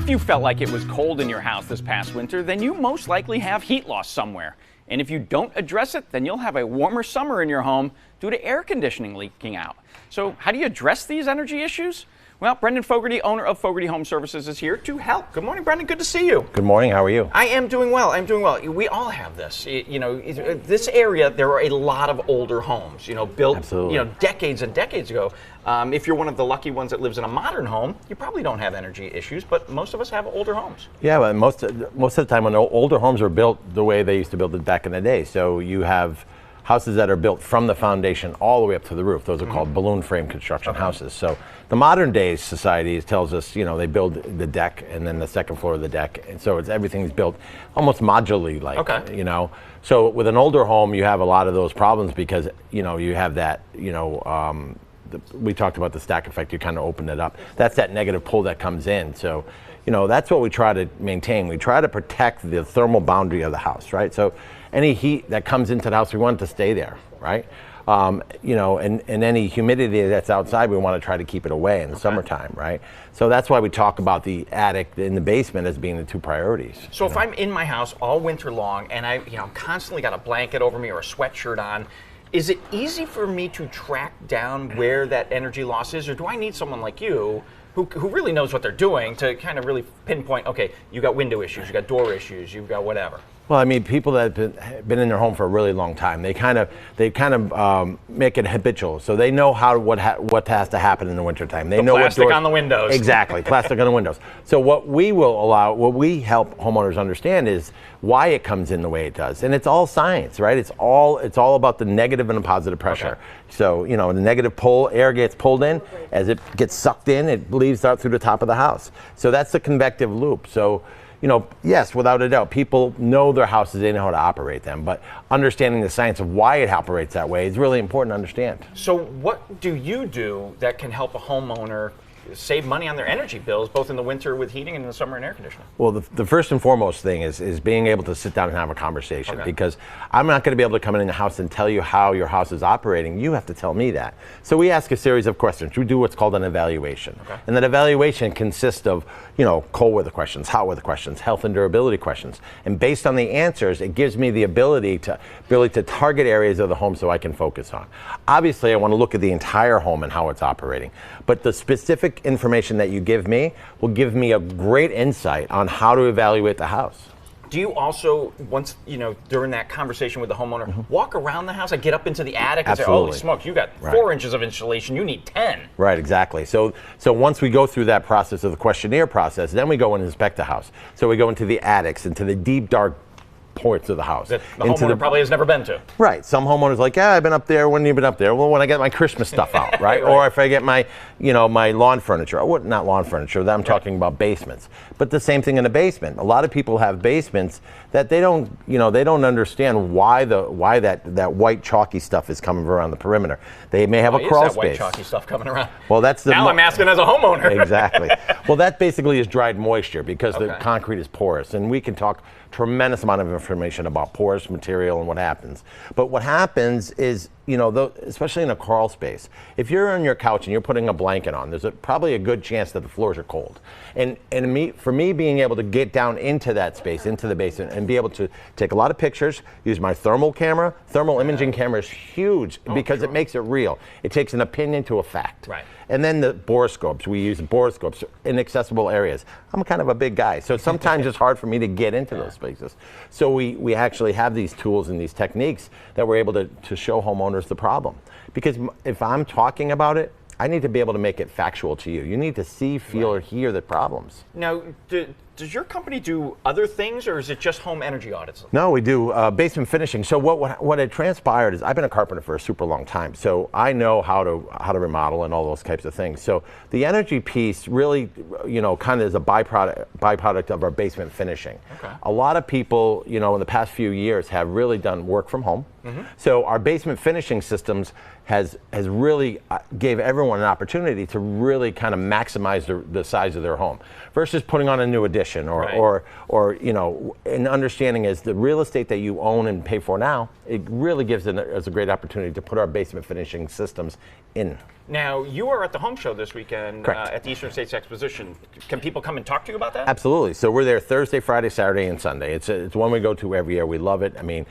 If you felt like it was cold in your house this past winter, then you most likely have heat loss somewhere. And if you don't address it, then you'll have a warmer summer in your home due to air conditioning leaking out. So how do you address these energy issues? Well, Brendan Fogarty, owner of Fogarty Home Services, is here to help. Good morning, Brendan. Good to see you. Good morning. How are you? I am doing well. I'm doing well. We all have this. You know, this area, there are a lot of older homes, built, Absolutely. Decades and decades ago. If you're one of the lucky ones that lives in a modern home, you probably don't have energy issues, but most of us have older homes. Yeah, but most of the time when older homes are built the way they used to build it back in the day. So you have houses that are built from the foundation all the way up to the roof. Those are called balloon frame construction houses. So the modern day society tells us, they build the deck and then the second floor of the deck. And so everything's built almost modularly like, So with an older home, you have a lot of those problems because, you have that, we talked about the stack effect, you kind of opened it up. That's that negative pull that comes in. So, that's what we try to maintain. We try to protect the thermal boundary of the house, right? So any heat that comes into the house, we want it to stay there, right? And any humidity that's outside, we want to try to keep it away in the summertime, right? So that's why we talk about the attic and the basement as being the two priorities. So if I'm in my house all winter long and I'm constantly got a blanket over me or a sweatshirt on, is it easy for me to track down where that energy loss is, or do I need someone like you who really knows what they're doing to kind of really pinpoint, okay, you got window issues, you got door issues, you've got whatever? Well, I mean, people that have been in their home for a really long time, they kind of make it habitual. So they know what has to happen in the wintertime. They know plastic what on the windows. Exactly, plastic on the windows. So what we help homeowners understand is why it comes in the way it does. And it's all science, right? It's all about the negative and the positive pressure. Okay. So, the negative pull, air gets pulled in. As it gets sucked in, it bleeds out through the top of the house. So that's the convective loop. So, yes, without a doubt, people know their houses, they know how to operate them, but understanding the science of why it operates that way is really important to understand. So what do you do that can help a homeowner save money on their energy bills, both in the winter with heating and in the summer in air conditioning? Well, the first and foremost thing is being able to sit down and have a conversation, because I'm not going to be able to come in the house and tell you how your house is operating. You have to tell me that. So we ask a series of questions. We do what's called an evaluation. And that evaluation consists of, cold weather questions, hot weather questions, health and durability questions. And based on the answers, it gives me the ability to target areas of the home so I can focus on. Obviously, I want to look at the entire home and how it's operating, but the specific information that you give me will give me a great insight on how to evaluate the house. Do you also, once, during that conversation with the homeowner, walk around the house? I get up into the attic and say, holy smokes, you got 4 inches of insulation, you need 10. Right, exactly. So once we go through that process of the questionnaire process, then we go and inspect the house. So we go into the attics, into the deep, dark ports of the house. That the homeowner probably has never been to. Right. Some homeowners are like, yeah, I've been up there. When have you been up there? Well, when I get my Christmas stuff out, right? Or if I get my, my lawn furniture. Or not lawn furniture. I'm talking about basements. But the same thing in a basement. A lot of people have basements that they don't, they don't understand why that white chalky stuff is coming around the perimeter. They may have a crawl space. White chalky stuff coming around. Well, that's the. Now I'm asking as a homeowner. Exactly. Well, that basically is dried moisture because the concrete is porous, and we can talk tremendous amount of information about porous material and what happens. But what happens is, especially in a crawl space, if you're on your couch and you're putting a blanket on, there's probably a good chance that the floors are cold. And for me being able to get down into that space, into the basement, and be able to take a lot of pictures, use my thermal imaging camera is huge because it makes it real. It takes an opinion to a fact. Right. And then the borescopes, we use borescopes in accessible areas. I'm kind of a big guy, so sometimes it's hard for me to get into those spaces. So we actually have these tools and these techniques that we're able to show homeowners the problem. Because if I'm talking about it, I need to be able to make it factual to you. You need to see, feel, or hear the problems. Now, does your company do other things, or is it just home energy audits? No, we do basement finishing. So what had transpired is I've been a carpenter for a super long time, so I know how to remodel and all those types of things. So the energy piece really, kind of is a byproduct of our basement finishing. A lot of people, in the past few years have really done work from home. So our basement finishing systems has really gave everyone an opportunity to really kind of maximize the size of their home versus putting on a new addition. condition, or, Right. or you know, an understanding is the real estate that you own and pay for now, it really gives us a great opportunity to put our basement finishing systems in. Now, you are at the home show this weekend Correct. at the Eastern States Exposition. Can people come and talk to you about that? Absolutely. So we're there Thursday, Friday, Saturday, and Sunday. It's one we go to every year. We love it. I mean,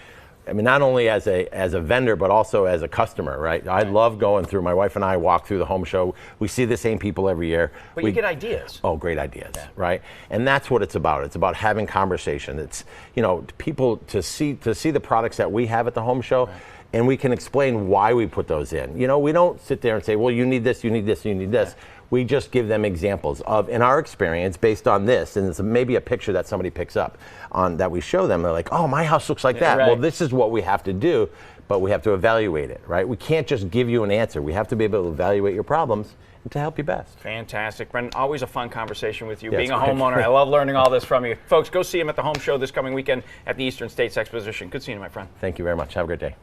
not only as a vendor, but also as a customer, right? I love going through. My wife and I walk through the home show. We see the same people every year. But you get ideas. Oh, great ideas, right? And that's what it's about. It's about having conversation. It's, you know, people to see the products that we have at the home show. Right. And we can explain why we put those in. You know, we don't sit there and say, well, you need this, you need this, you need this. We just give them examples of, in our experience, based on this, and it's maybe a picture that somebody picks up on that we show them. They're like, oh, my house looks like that. Right. Well, this is what we have to do, but we have to evaluate it, right? We can't just give you an answer. We have to be able to evaluate your problems and to help you best. Fantastic. Brendan, always a fun conversation with you. Yeah, Being a it's great. homeowner, I love learning all this from you. Folks, go see him at the home show this coming weekend at the Eastern States Exposition. Good seeing you, my friend. Thank you very much. Have a great day.